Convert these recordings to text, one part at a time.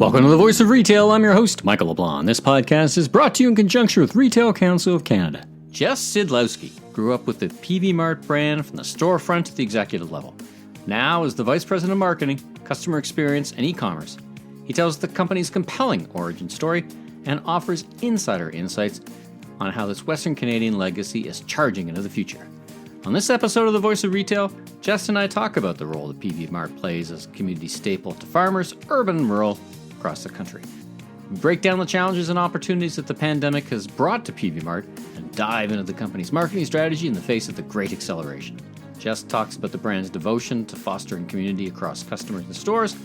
Welcome to the Voice of Retail. I'm your host, Michael LeBlanc. This podcast is brought to you in conjunction with Retail Council of Canada. Jess Sidlowski grew up with the Peavey Mart brand from the storefront to the executive level. Now, as the Vice President of Marketing, Customer Experience, and E-commerce, he tells the company's compelling origin story and offers insider insights on how this Western Canadian legacy is charging into the future. On this episode of The Voice of Retail, Jest and I talk about the role that Peavey Mart plays as a community staple to farmers, urban and rural, across the country. We break down the challenges and opportunities that the pandemic has brought to Peavey Mart and dive into the company's marketing strategy in the face of the great acceleration. Jess talks about the brand's devotion to fostering community across customers and stores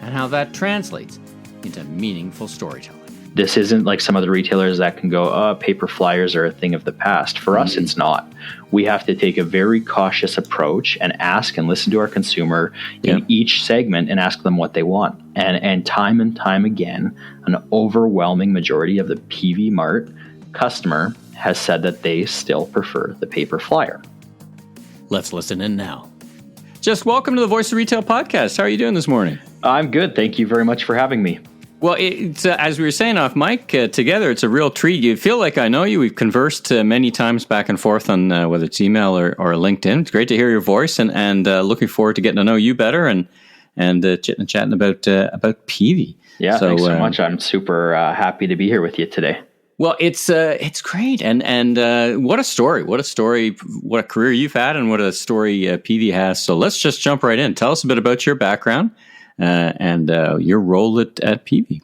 and how that translates into meaningful storytelling. This isn't like some other retailers that can go, paper flyers are a thing of the past. For us, it's not. We have to take a very cautious approach and ask and listen to our consumer in each segment and ask them what they want. And time again, an overwhelming majority of the Peavey Mart customer has said that they still prefer the paper flyer. Let's listen in now. Jess, welcome to the Voice of Retail podcast. How are you doing this morning? I'm good. Thank you very much for having me. Well, it's, as we were saying off mic together, it's a real treat. You feel like I know you. We've conversed many times back and forth on whether it's email or LinkedIn. It's great to hear your voice and looking forward to getting to know you better and chatting about Peavey. Yeah, thanks so much. I'm super happy to be here with you today. Well, it's great. And what a story, what a career you've had and what a story Peavey has. So let's just jump right in. Tell us a bit about your background. And your role at Peavey.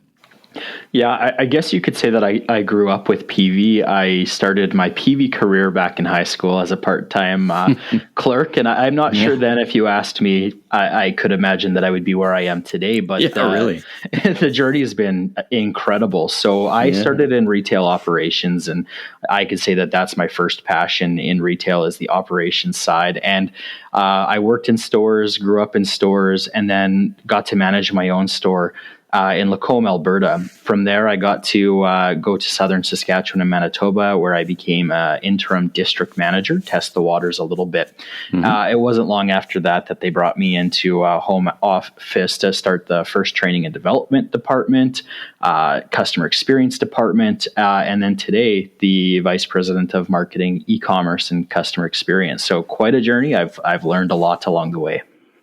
Yeah, I guess you could say that I grew up with Peavey. I started my Peavey career back in high school as a part-time clerk. And I'm not sure then if you asked me, I could imagine that I would be where I am today. But really, the journey has been incredible. So I started in retail operations, and I could say that that's my first passion in retail is the operations side. And I worked in stores, grew up in stores, and then got to manage my own store in Lacombe, Alberta. From there, I got to go to southern Saskatchewan and Manitoba, where I became interim district manager, test the waters a little bit. It wasn't long after that they brought me into home office to start the first training and development department, customer experience department, and then today, the vice president of marketing, e-commerce, and customer experience. So quite a journey. I've learned a lot along the way.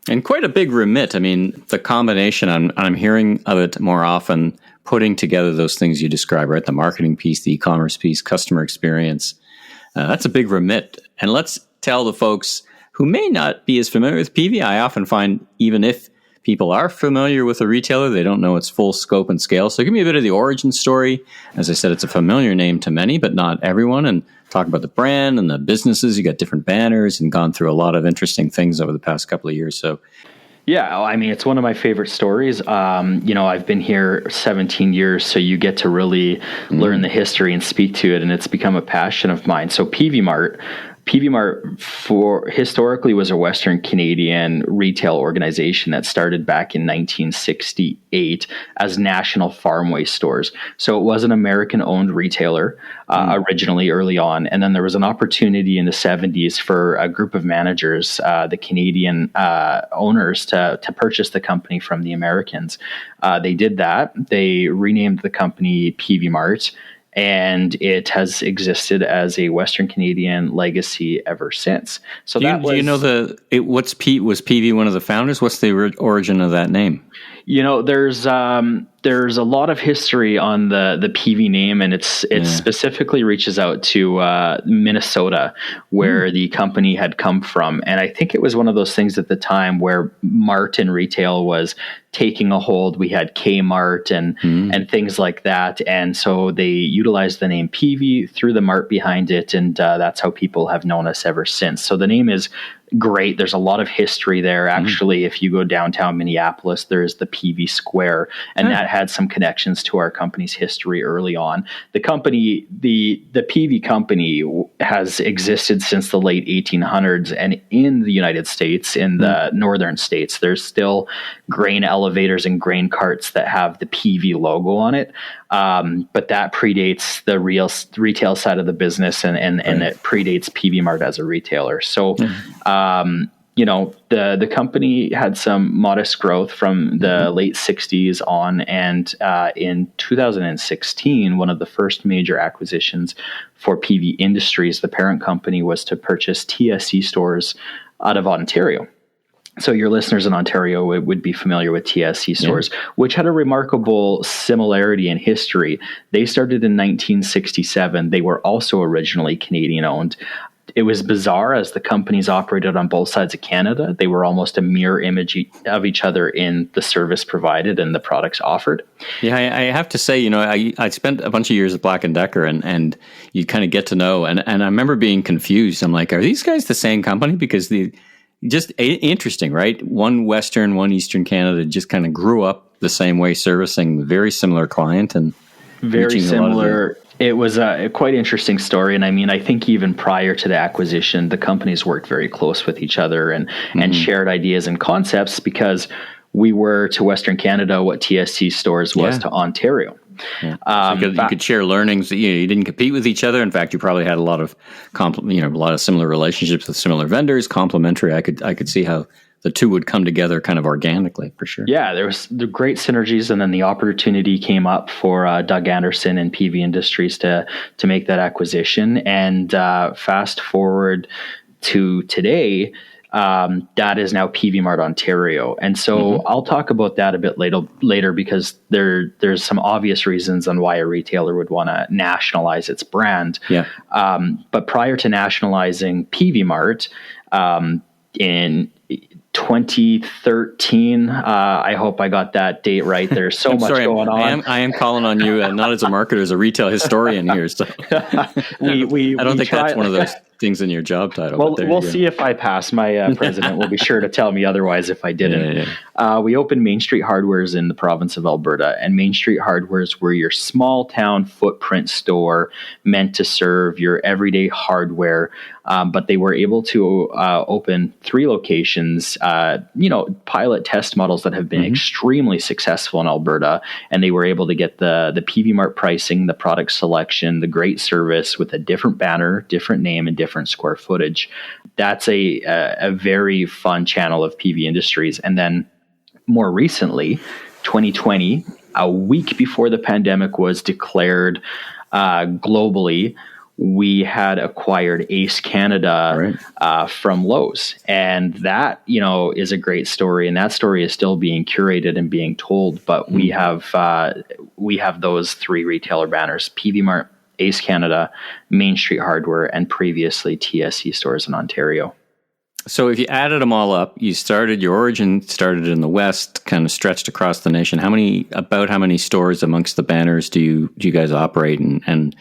And quite a big remit. I mean, the combination, I'm hearing of it more often, putting together those things you describe, right? The marketing piece, the e-commerce piece, customer experience. That's a big remit. And let's tell the folks who may not be as familiar with Peavey. I often find even if people are familiar with a retailer, they don't know its full scope and scale. So give me a bit of the origin story. As I said, it's a familiar name to many, but not everyone. And talk about the brand and the businesses. You got different banners and gone through a lot of interesting things over the past couple of years. So, yeah, I mean, it's one of my favorite stories. I've been here 17 years, so you get to really learn the history and speak to it, and it's become a passion of mine. So Peavey Mart historically was a Western Canadian retail organization that started back in 1968 as National Farmway Stores. So it was an American-owned retailer originally early on. And then there was an opportunity in the 70s for a group of managers, the Canadian owners, to purchase the company from the Americans. They did that. They renamed the company Peavey Mart, and it has existed as a Western Canadian legacy ever since. So do you know was Peavey one of the founders? What's the origin of that name? You know, there's a lot of history on the Peavey name, and it specifically reaches out to Minnesota, where the company had come from. And I think it was one of those things at the time where Mart in retail was taking a hold. We had Kmart and things like that. And so they utilized the name Peavey, threw the Mart behind it, and that's how people have known us ever since. So the name is great. There's a lot of history there. Actually, if you go downtown Minneapolis, there's the Peavey Square, and that had some connections to our company's history early on. The company, the Peavey Company, has existed since the late 1800s, and in the United States, in the northern states, there's still grain elevators and grain carts that have the Peavey logo on it. But that predates the retail side of the business, and it predates Peavey Mart as a retailer. So, the company had some modest growth from the late 60s on, and in 2016, one of the first major acquisitions for Peavey Industries, the parent company, was to purchase TSC stores out of Ontario. So your listeners in Ontario would be familiar with TSC stores, which had a remarkable similarity in history. They started in 1967. They were also originally Canadian owned. It was bizarre, as the companies operated on both sides of Canada. They were almost a mirror image of each other in the service provided and the products offered. Yeah, I have to say, I spent a bunch of years at Black & Decker, and you kind of get to know. And I remember being confused. I'm like, are these guys the same company? Because just interesting, right? One Western, one Eastern Canada just kind of grew up the same way, servicing a very similar client and very similar. It was a quite interesting story. And I mean, I think even prior to the acquisition, the companies worked very close with each other and shared ideas and concepts, because we were to Western Canada what TSC stores was to Ontario. Yeah. So you could share learnings. You didn't compete with each other. In fact, you probably had a lot of a lot of similar relationships with similar vendors, complementary. I could see how the two would come together kind of organically, for sure. Yeah, there was the great synergies, and then the opportunity came up for Doug Anderson and Peavey Industries to make that acquisition. And fast forward to today, that is now Peavey Mart Ontario. And so I'll talk about that a bit later, because there's some obvious reasons on why a retailer would want to nationalize its brand. Yeah. But prior to nationalizing Peavey Mart, in 2013, I hope I got that date right. There's so much going on. I am calling on you, not as a marketer, as a retail historian here. So I don't think that's one of those things in your job title. Well, we'll see if I pass. My president will be sure to tell me otherwise if I didn't. We opened Main Street Hardwares in the province of Alberta, and Main Street Hardwares were your small town footprint store meant to serve your everyday hardware. But they were able to open 3 locations, pilot test models that have been extremely successful in Alberta. And they were able to get the Peavey Mart pricing, the product selection, the great service with a different banner, different name, and different square footage. That's a very fun channel of Peavey Industries. And then more recently, 2020, a week before the pandemic was declared globally, we had acquired Ace Canada from Lowe's. And that, is a great story. And that story is still being curated and being told. But we have those 3 retailer banners: Peavey Mart, Ace Canada, Main Street Hardware, and previously TSC stores in Ontario. So if you added them all up, your origin started in the West, kind of stretched across the nation. How many stores amongst the banners do you guys operate? And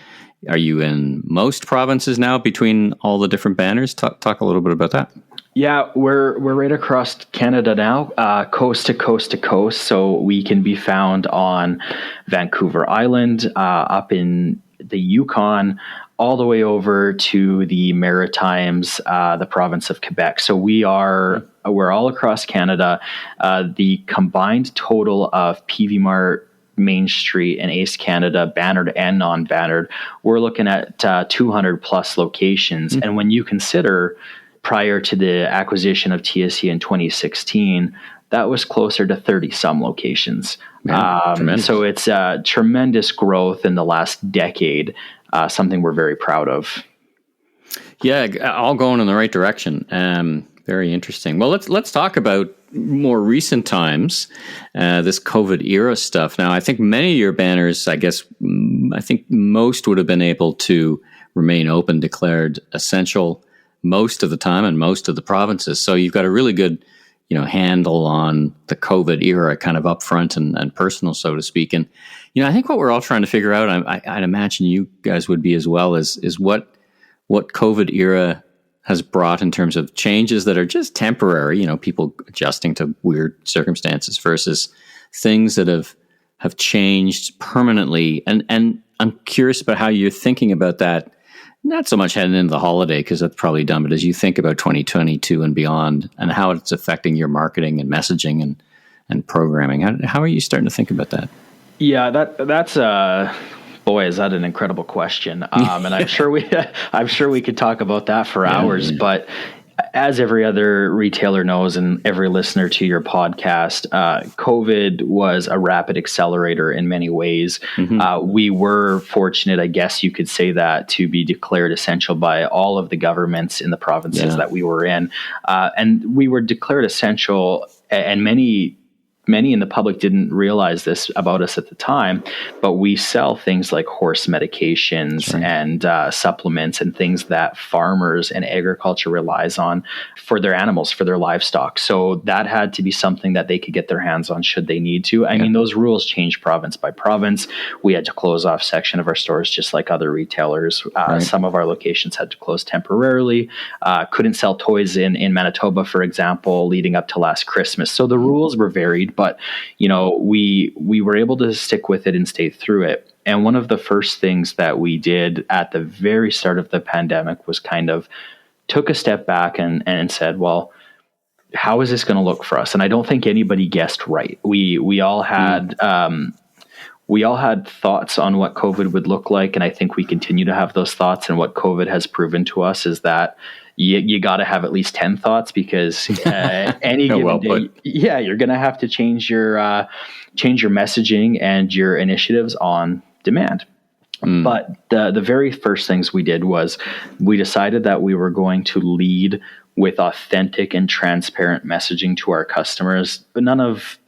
are you in most provinces now between all the different banners? Talk a little bit about that. Yeah, we're right across Canada now, coast to coast to coast. So we can be found on Vancouver Island, up in the Yukon, all the way over to the Maritimes, the province of Quebec. So we're all across Canada. The combined total of Peavey Mart, Main Street, and Ace Canada, bannered and non-bannered, we're looking at 200 plus locations. And when you consider, prior to the acquisition of TSC in 2016, that was closer to 30 some locations. So it's tremendous growth in the last decade, something we're very proud of. Yeah, all going in the right direction. Very interesting. Well, let's talk about more recent times, this COVID era stuff. Now, I think many of your banners, I think most would have been able to remain open, declared essential most of the time in most of the provinces. So you've got a really good, handle on the COVID era, kind of upfront and personal, so to speak. And, I think what we're all trying to figure out, I'd imagine you guys would be as well, is what COVID era has brought in terms of changes that are just temporary, people adjusting to weird circumstances, versus things that have changed permanently. And I'm curious about how you're thinking about that, not so much heading into the holiday, because that's probably done, but as you think about 2022 and beyond, and how it's affecting your marketing and messaging and programming, how are you starting to think about that? Yeah, that's boy, is that an incredible question. And I'm sure we could talk about that for hours. But as every other retailer knows, and every listener to your podcast, COVID was a rapid accelerator in many ways. We were fortunate, I guess you could say that, to be declared essential by all of the governments in the provinces that we were in. And we were declared essential, and many in the public didn't realize this about us at the time, but we sell things like horse medications and supplements and things that farmers and agriculture relies on for their animals, for their livestock. So that had to be something that they could get their hands on should they need to. I mean, those rules change province by province. We had to close off section of our stores just like other retailers. Some of our locations had to close temporarily. Couldn't sell toys in Manitoba, for example, leading up to last Christmas. So the rules were varied. But, we were able to stick with it and stay through it. And one of the first things that we did at the very start of the pandemic was kind of took a step back and said, well, how is this going to look for us? And I don't think anybody guessed right. We all had thoughts on what COVID would look like. And I think we continue to have those thoughts. And what COVID has proven to us is that you got to have at least 10 thoughts, because any given day, you're going to have to change your messaging and your initiatives on demand. But the very first things we did was we decided that we were going to lead with authentic and transparent messaging to our customers, but none of,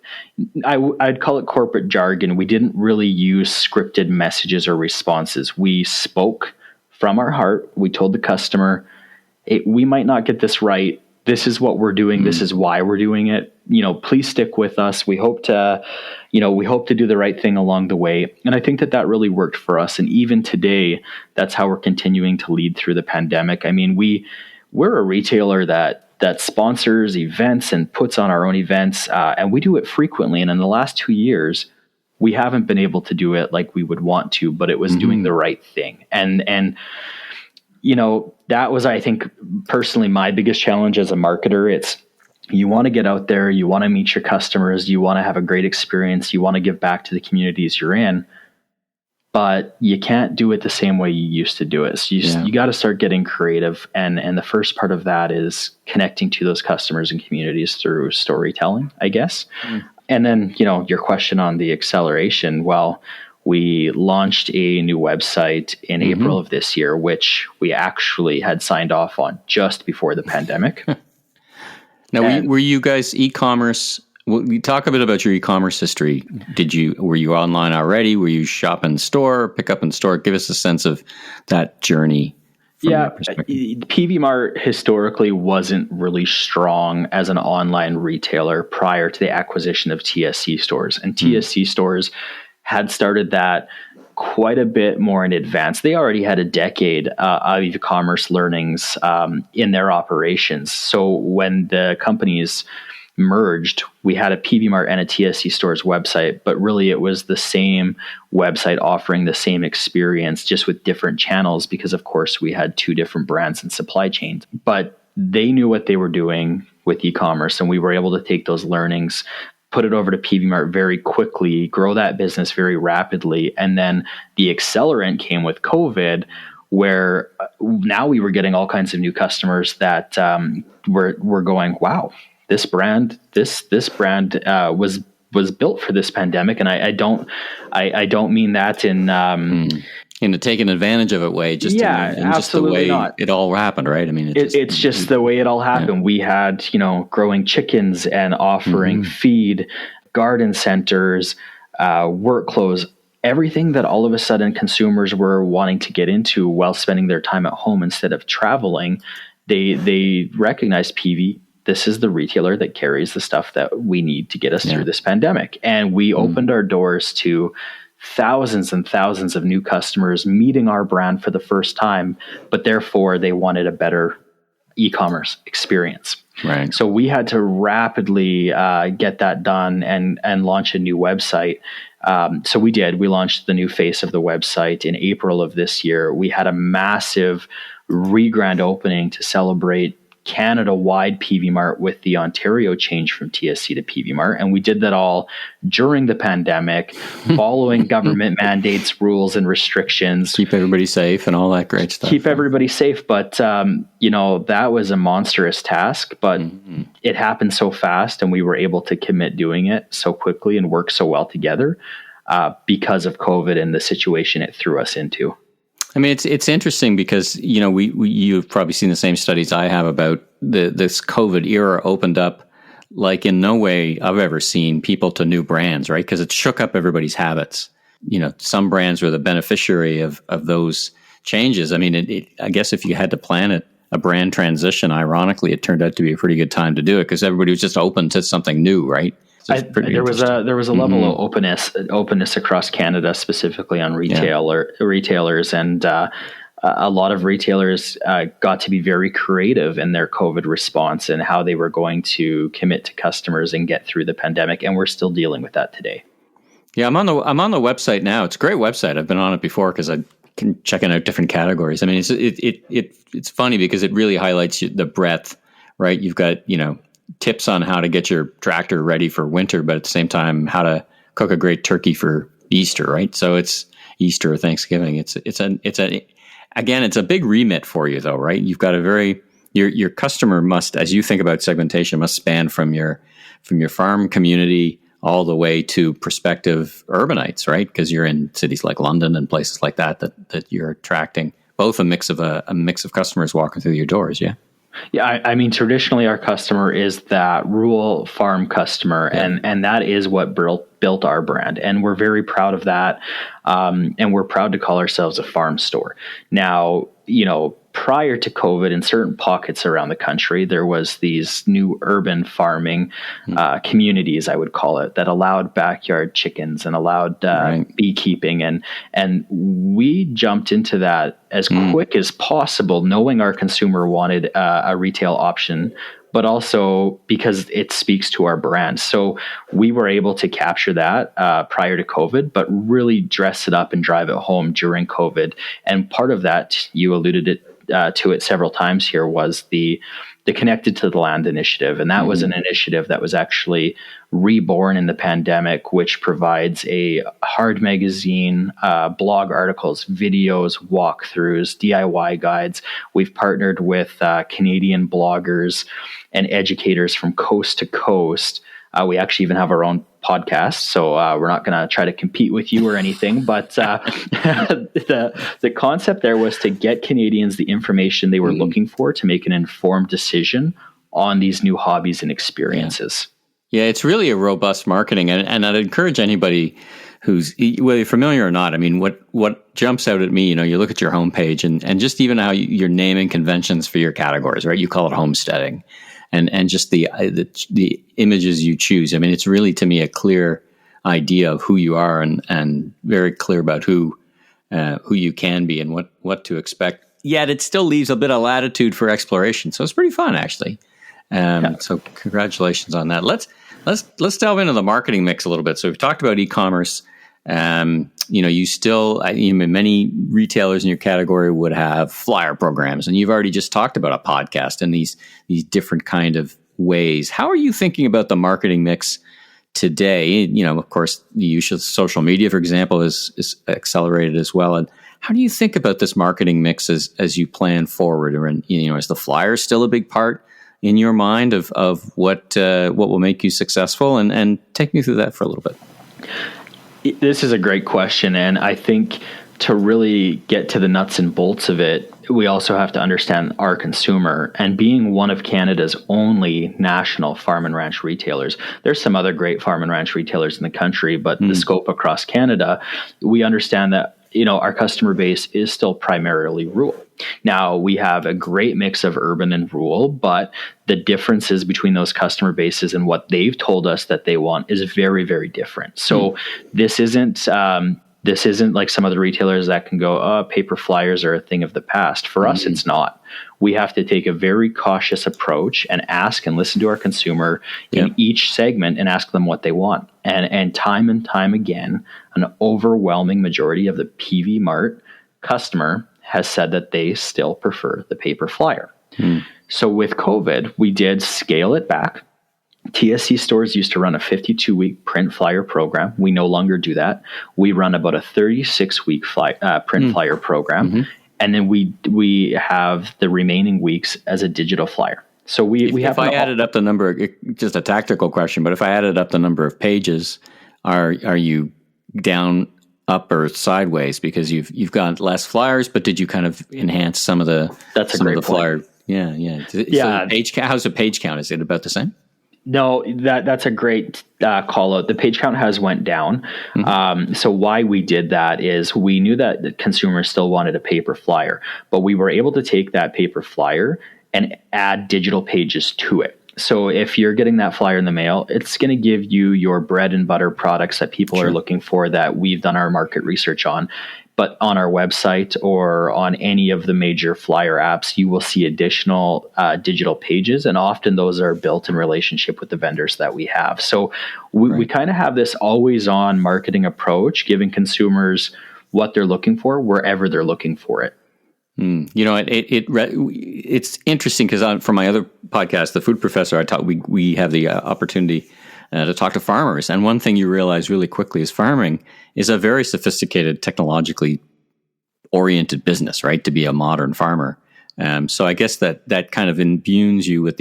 I'd call it corporate jargon. We didn't really use scripted messages or responses. We spoke from our heart. We told the customer, we might not get this right. This is what we're doing. This is why we're doing it. Please stick with us. We hope to do the right thing along the way. And I think that really worked for us. And even today, that's how we're continuing to lead through the pandemic. I mean, we're a retailer that sponsors events and puts on our own events, and we do it frequently. And in the last 2 years, we haven't been able to do it like we would want to, but it was doing the right thing. And that was, I think, personally, my biggest challenge as a marketer. It's, you want to get out there, you want to meet your customers, you want to have a great experience, you want to give back to the communities you're in, but you can't do it the same way you used to do it. So you got to start getting creative. And the first part of that is connecting to those customers and communities through storytelling, I guess. And then, your question on the acceleration, well, we launched a new website in April of this year, which we actually had signed off on just before the pandemic. Now, were you guys e-commerce? Well, talk a bit about your e-commerce history. Were you online already? Were you shop in store, pick up in store? Give us a sense of that journey. Peavey Mart historically wasn't really strong as an online retailer prior to the acquisition of TSC stores, and TSC stores had started that quite a bit more in advance. They already had a decade of e-commerce learnings in their operations. So when the companies merged, we had a Peavey Mart and a TSC stores website, but really it was the same website offering the same experience, just with different channels, because of course we had two different brands and supply chains. But they knew what they were doing with e-commerce, and we were able to take those learnings, put it over to Peavey Mart very quickly, grow that business very rapidly. And then the accelerant came with COVID, where now we were getting all kinds of new customers that were going, wow, this brand was built for this pandemic. And I don't mean that in the taking advantage of it way, just the way it all happened, right? I mean, it's just the way it all happened. We had, growing chickens and offering feed, garden centers, work clothes, everything that all of a sudden consumers were wanting to get into while spending their time at home instead of traveling. They recognized Peavey. This is the retailer that carries the stuff that we need to get us through this pandemic. And we opened our doors to thousands and thousands of new customers meeting our brand for the first time, but therefore they wanted a better e-commerce experience. Right. So we had to rapidly get that done and launch a new website. So we did. We launched the new face of the website in April of this year. We had a massive re-grand opening to celebrate Canada-wide Peavey Mart with the Ontario change from TSC to Peavey Mart. And we did that all during the pandemic, following government mandates, rules, and restrictions. Keep everybody safe and all that great stuff. Keep everybody safe. But, that was a monstrous task, but it happened so fast and we were able to commit doing it so quickly and work so well together because of COVID and the situation it threw us into. I mean, it's interesting because, you've probably seen the same studies I have about this COVID era opened up like in no way I've ever seen people to new brands, right? Because it shook up everybody's habits. Some brands were the beneficiary of those changes. I mean, I guess if you had to plan a brand transition, ironically, it turned out to be a pretty good time to do it because everybody was just open to something new, right? There was a level of openness across Canada, specifically on retailers, and a lot of retailers got to be very creative in their COVID response and how they were going to commit to customers and get through the pandemic. And we're still dealing with that today. Yeah, I'm on the website now. It's a great website. I've been on it before because I can checking out different categories. I mean, it's funny because it really highlights the breadth, right? You've got tips on how to get your tractor ready for winter, but at the same time, how to cook a great turkey for Easter, right? So it's Easter or Thanksgiving. It's a big remit for you though, right? You've got your customer must, as you think about segmentation, must span from your farm community all the way to prospective urbanites, right? Because you're in cities like London and places like that you're attracting both a mix of customers walking through your doors. Yeah. Yeah, I mean, traditionally our customer is that rural farm customer, and that is what built our brand, and we're very proud of that, and we're proud to call ourselves a farm store. Now, prior to COVID, in certain pockets around the country, there was these new urban farming communities, I would call it, that allowed backyard chickens and allowed beekeeping. And we jumped into that as quick as possible, knowing our consumer wanted a retail option, but also because it speaks to our brand. So we were able to capture that prior to COVID, but really dress it up and drive it home during COVID. And part of that, you alluded to it several times here, was the Connected to the Land initiative. And that was an initiative that was actually reborn in the pandemic, which provides a hard magazine, blog articles, videos, walkthroughs, DIY guides. We've partnered with Canadian bloggers and educators from coast to coast. We actually even have our own podcast, so we're not going to try to compete with you or anything. But the concept there was to get Canadians the information they were looking for to make an informed decision on these new hobbies and experiences. Yeah, it's really a robust marketing, and I'd encourage anybody who's, whether you're familiar or not, I mean, what jumps out at me, you look at your homepage and just even how you're naming conventions for your categories, right? You call it homesteading. And just the images you choose. I mean, it's really, to me, a clear idea of who you are and very clear about who you can be and what to expect. Yet it still leaves a bit of latitude for exploration. So it's pretty fun, actually. So congratulations on that. Let's delve into the marketing mix a little bit. So we've talked about e-commerce. You still, many retailers in your category would have flyer programs, and you've already just talked about a podcast and these different kind of ways. How are you thinking about the marketing mix today? Of course, the use of social media, for example, is accelerated as well. And how do you think about this marketing mix as you plan forward? Or, is the flyer still a big part in your mind of what will make you successful? And take me through that for a little bit. This is a great question, and I think to really get to the nuts and bolts of it, we also have to understand our consumer. And being one of Canada's only national farm and ranch retailers, there's some other great farm and ranch retailers in the country, but the scope across Canada, we understand that our customer base is still primarily rural. Now, we have a great mix of urban and rural, but the differences between those customer bases and what they've told us that they want is very, very different. So this isn't like some other retailers that can go, paper flyers are a thing of the past. For us, it's not. We have to take a very cautious approach and ask and listen to our consumer in each segment and ask them what they want. And time again, an overwhelming majority of the Peavey Mart customer has said that they still prefer the paper flyer. So with COVID, we did scale it back. TSC stores used to run a 52-week print flyer program. We no longer do that. We run about a 36-week print flyer program. Mm-hmm. And then we have the remaining weeks as a digital flyer. So we have. If I added up the number, just a tactical question, but if I added up the number of pages, are you down, up, or sideways because you've got less flyers? But did you kind of enhance some of the? That's a great flyer. Yeah. So how's the page count? Is it about the same? No, that's a great call out. The page count has went down. Mm-hmm. So why we did that is we knew that the consumers still wanted a paper flyer, but we were able to take that paper flyer and add digital pages to it. So if you're getting that flyer in the mail, it's going to give you your bread and butter products that people are looking for that we've done our market research on. But on our website or on any of the major flyer apps, you will see additional digital pages. And often those are built in relationship with the vendors that we have. So we kind of have this always on marketing approach, giving consumers what they're looking for wherever they're looking for it. You know, it's interesting because from my other podcast, The Food Professor, we have the opportunity to talk to farmers. And one thing you realize really quickly is farming is a very sophisticated, technologically oriented business, right? To be a modern farmer. So I guess that kind of imbues you with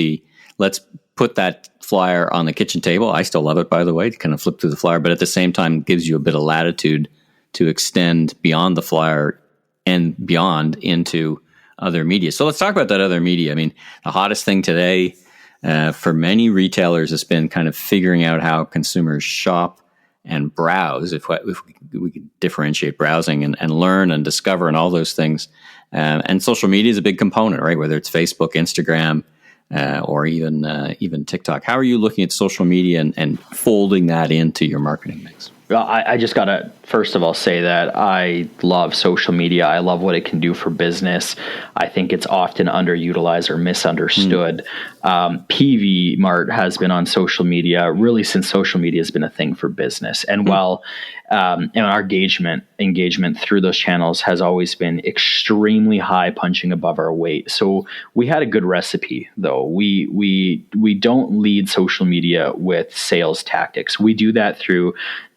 let's put that flyer on the kitchen table. I still love it, by the way, to kind of flip through the flyer, but at the same time gives you a bit of latitude to extend beyond the flyer and beyond into other media. So let's talk about that other media. I mean, the hottest thing today for many retailers has been kind of figuring out how consumers shop and browse, if we could differentiate browsing and learn and discover and all those things. And social media is a big component, right? Whether it's Facebook, Instagram, or even TikTok. How are you looking at social media and folding that into your marketing mix? Well, I just got to, first of all, say that I love social media. I love what it can do for business. I think it's often underutilized or misunderstood. Peavey Mart has been on social media really since social media has been a thing for business. And while and our engagement through those channels has always been extremely high, punching above our weight. So we had a good recipe, though. We don't lead social media with sales tactics. We do that through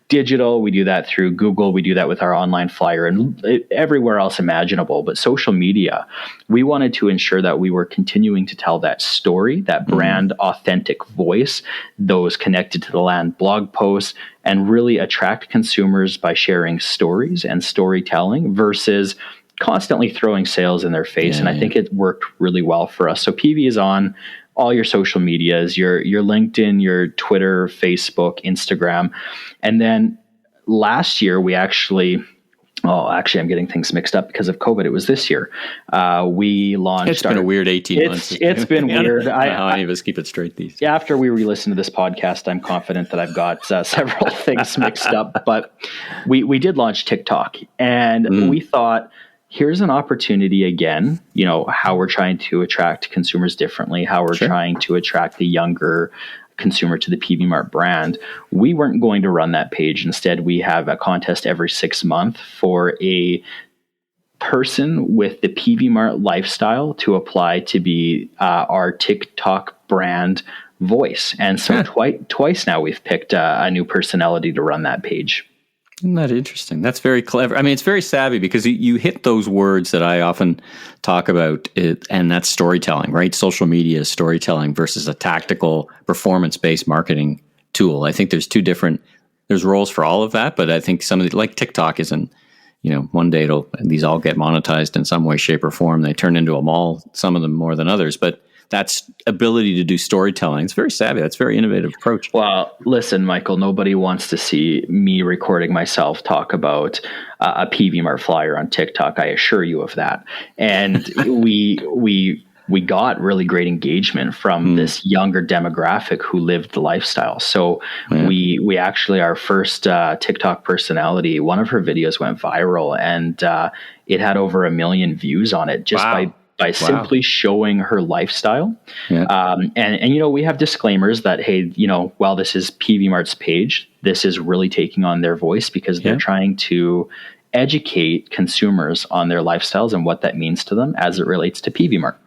digital, we do that through Google, we do that with our online flyer and everywhere else imaginable. But social media, we wanted to ensure that we were continuing to tell that story, that brand authentic voice, those connected to the land blog posts, and really attract consumers by sharing stories and storytelling versus constantly throwing sales in their face. I think it worked really well for us. So Peavey is on all your social medias, your LinkedIn, your Twitter, Facebook, Instagram. And then last year we actually, I'm getting things mixed up because of COVID. It was this year. We launched. It's been a weird 18 months. It's been weird. I don't know how any of us keep it straight these days. After we re-listen to this podcast, I'm confident that I've got several things mixed up. But we did launch TikTok, and we thought, here's an opportunity again, how we're trying to attract consumers differently, how we're trying to attract the younger consumer to the Peavey Mart brand. We weren't going to run that page. Instead, we have a contest every 6 months for a person with the Peavey Mart lifestyle to apply to be our TikTok brand voice. And so twice now we've picked a new personality to run that page. Isn't that interesting? That's very clever. I mean, it's very savvy because you hit those words that I often talk about, and that's storytelling, right? Social media is storytelling versus a tactical performance-based marketing tool. I think there's there's roles for all of that, but I think some of like TikTok isn't, one day these all get monetized in some way, shape, or form. They turn into a mall, some of them more than others, but that's ability to do storytelling. It's very savvy. That's a very innovative approach. Well, listen, Michael, nobody wants to see me recording myself talk about a Peavey Mart flyer on TikTok. I assure you of that. And we got really great engagement from this younger demographic who lived the lifestyle. So we actually, our first TikTok personality, one of her videos went viral, and it had over 1 million views on it just by simply showing her lifestyle. And we have disclaimers that, hey, while this is Peavey Mart's page, this is really taking on their voice because they're trying to educate consumers on their lifestyles and what that means to them as it relates to Peavey Mart.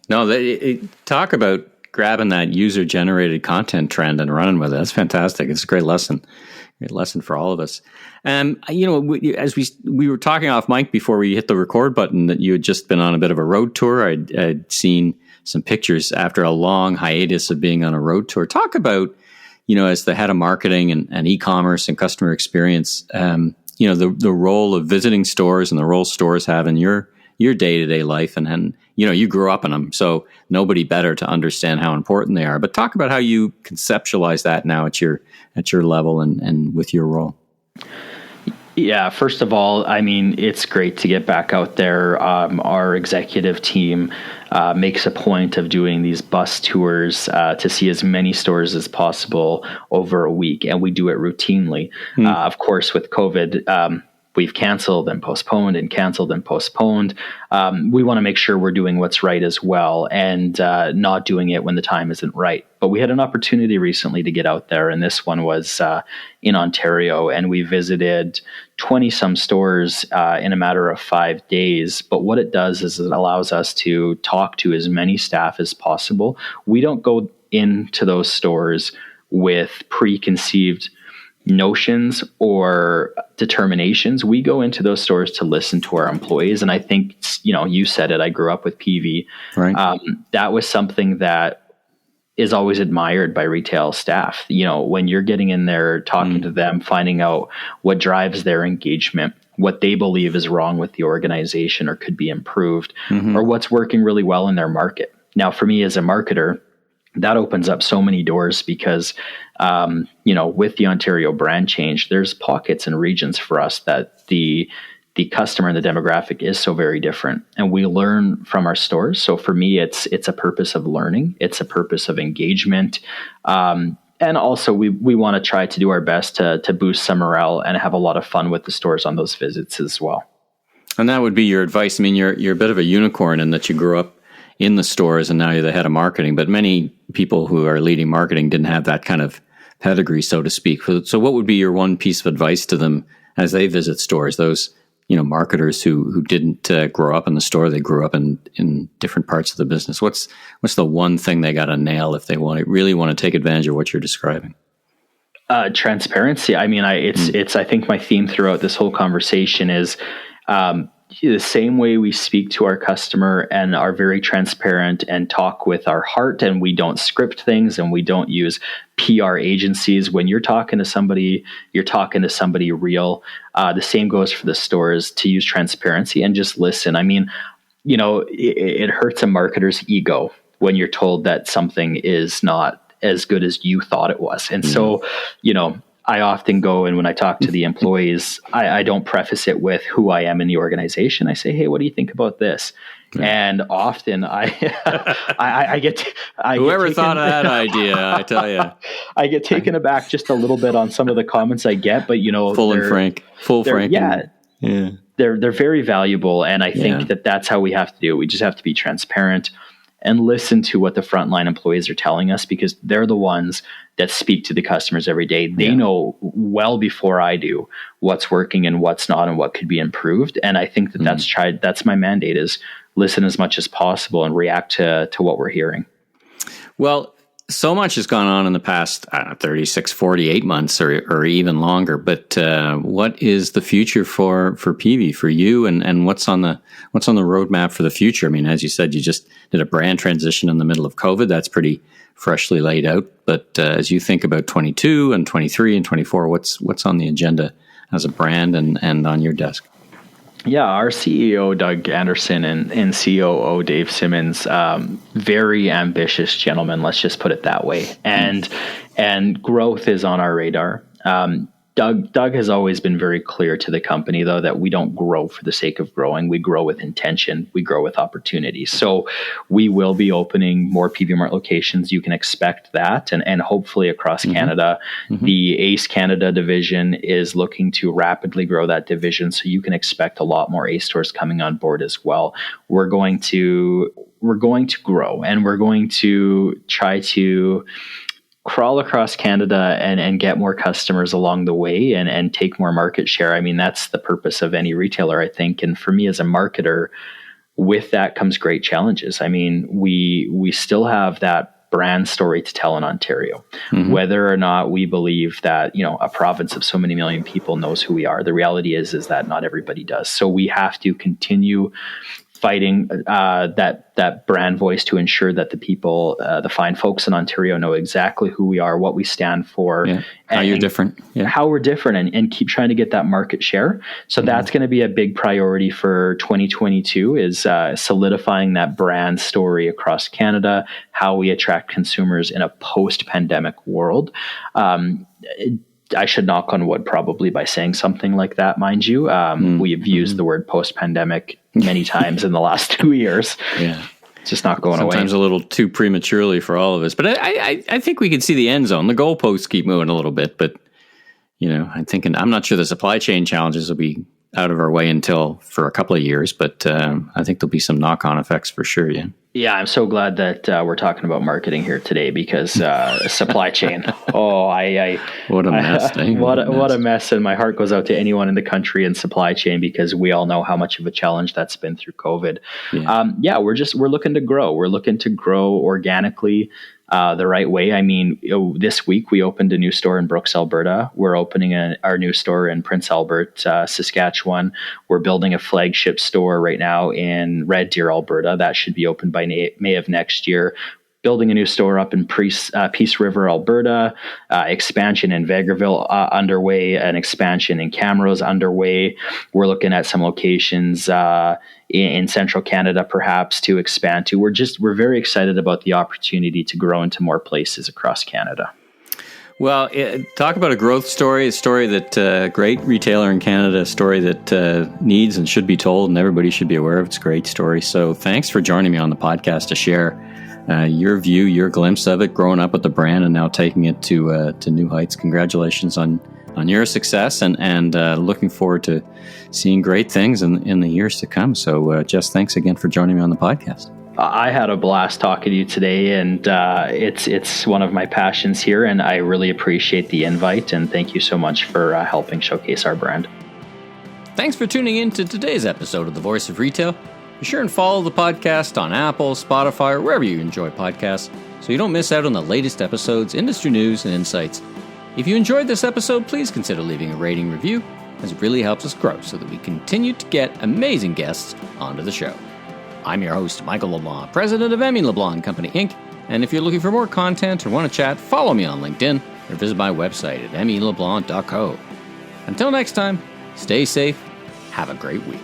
No, talk about grabbing that user-generated content trend and running with it. That's fantastic. It's a great lesson. Great lesson for all of us. And, as we were talking off mic before we hit the record button, that you had just been on a bit of a road tour. I'd seen some pictures after a long hiatus of being on a road tour. Talk about, as the head of marketing and e-commerce and customer experience, the role of visiting stores and the role stores have in your day-to-day life. And you grew up in them, so nobody better to understand how important they are. But talk about how you conceptualize that now at your level and with your role. Yeah, first of all, I mean, it's great to get back out there. Our executive team makes a point of doing these bus tours to see as many stores as possible over a week, and we do it routinely. Of course, with COVID, we've canceled and postponed and canceled and postponed. We want to make sure we're doing what's right as well, and not doing it when the time isn't right. But we had an opportunity recently to get out there, and this one was in Ontario, and we visited 20-some stores in a matter of 5 days. But what it does is it allows us to talk to as many staff as possible. We don't go into those stores with preconceived notions or determinations. We go into those stores to listen to our employees. And I think, you said it, I grew up with Peavey. Right. That was something that is always admired by retail staff. When you're getting in there, talking to them, finding out what drives their engagement, what they believe is wrong with the organization or could be improved, or what's working really well in their market. Now, for me as a marketer, that opens up so many doors because, with the Ontario brand change, there's pockets and regions for us that the customer and the demographic is so very different, and we learn from our stores. So for me, it's a purpose of learning. It's a purpose of engagement. And also we want to try to do our best to boost some morale and have a lot of fun with the stores on those visits as well. And that would be your advice. I mean, you're a bit of a unicorn in that you grew up in the stores and now you're the head of marketing, but many people who are leading marketing didn't have that kind of pedigree, so to speak. So what would be your one piece of advice to them as they visit stores? Those, marketers who didn't grow up in the store, they grew up in different parts of the business. What's the one thing they got to nail if they really want to take advantage of what you're describing? Transparency. I mean, it's I think my theme throughout this whole conversation is, the same way we speak to our customer and are very transparent and talk with our heart, and we don't script things and we don't use PR agencies. When you're talking to somebody, you're talking to somebody real. The same goes for the stores, to use transparency and just listen. I mean, it hurts a marketer's ego when you're told that something is not as good as you thought it was. And so, I often go, and when I talk to the employees, I don't preface it with who I am in the organization. I say, hey, what do you think about this? Yeah. And often I get whoever thought of that idea, I tell you, I get taken aback just a little bit on some of the comments I get, but full frank. Yeah. They're very valuable. And I think that's how we have to do it. We just have to be transparent and listen to what the frontline employees are telling us, because they're the ones that speak to the customers every day. They know well before I do what's working and what's not and what could be improved. And I think that's my mandate, is listen as much as possible and react to what we're hearing. Well, so much has gone on in the past 36, 48 months or even longer. But what is the future for Peavey, for you, and what's on the roadmap for the future? I mean, as you said, you just did a brand transition in the middle of COVID. That's pretty freshly laid out. But as you think about 22 and 23 and 24, what's on the agenda as a brand and on your desk? Yeah, our CEO, Doug Anderson, and COO, Dave Simmons, very ambitious gentlemen, let's just put it that way. And growth is on our radar. Doug has always been very clear to the company, though, that we don't grow for the sake of growing. We grow with intention. We grow with opportunity. So we will be opening more Peavey Mart locations. You can expect that. And hopefully across Canada. The ACE Canada division is looking to rapidly grow that division. So you can expect a lot more ACE stores coming on board as well. We're going to grow, and we're going to try to crawl across Canada and get more customers along the way and take more market share. I mean, that's the purpose of any retailer, I think. And for me as a marketer, with that comes great challenges. I mean, we still have that brand story to tell in Ontario, whether or not we believe that, a province of so many million people knows who we are. The reality is that not everybody does. So we have to continue fighting that brand voice to ensure that the people, the fine folks in Ontario, know exactly who we are, what we stand for, how you're different, how we're different, and keep trying to get that market share. So that's going to be a big priority for 2022 is solidifying that brand story across Canada, how we attract consumers in a post-pandemic world. I should knock on wood probably by saying something like that, mind you. We've used the word post-pandemic many times in the last 2 years. Yeah. It's just not going away. Sometimes a little too prematurely for all of us. But I think we can see the end zone. The goalposts keep moving a little bit. But, I'm not sure the supply chain challenges will be out of our way for a couple of years. But I think there'll be some knock-on effects for sure, yeah. Yeah, I'm so glad that we're talking about marketing here today because supply chain. What a mess! What a mess! And my heart goes out to anyone in the country in supply chain because we all know how much of a challenge that's been through COVID. Yeah, we're looking to grow. We're looking to grow organically. The right way. I mean, this week we opened a new store in Brooks, Alberta. We're opening our new store in Prince Albert, Saskatchewan. We're building a flagship store right now in Red Deer, Alberta. That should be open by May of next year. Building a new store up in Peace River, Alberta. Expansion in Vegreville underway. An expansion in Camrose underway. We're looking at some locations in central Canada, perhaps, to expand to. We're very excited about the opportunity to grow into more places across Canada. Well, talk about a growth story, a story that great retailer in Canada, a story that needs and should be told, and everybody should be aware of. It's a great story. So thanks for joining me on the podcast to share your view, your glimpse of it, growing up with the brand and now taking it to new heights. Congratulations on your success, and looking forward to seeing great things in the years to come. So, Jess, thanks again for joining me on the podcast. I had a blast talking to you today, and it's one of my passions here, and I really appreciate the invite, and thank you so much for helping showcase our brand. Thanks for tuning in to today's episode of The Voice of Retail. Be sure and follow the podcast on Apple, Spotify, or wherever you enjoy podcasts so you don't miss out on the latest episodes, industry news, and insights. If you enjoyed this episode, please consider leaving a rating review, as it really helps us grow so that we continue to get amazing guests onto the show. I'm your host, Michael LeBlanc, president of LeBlanc Company Inc. And if you're looking for more content or want to chat, follow me on LinkedIn or visit my website at meleblanc.co. Until next time, stay safe, have a great week.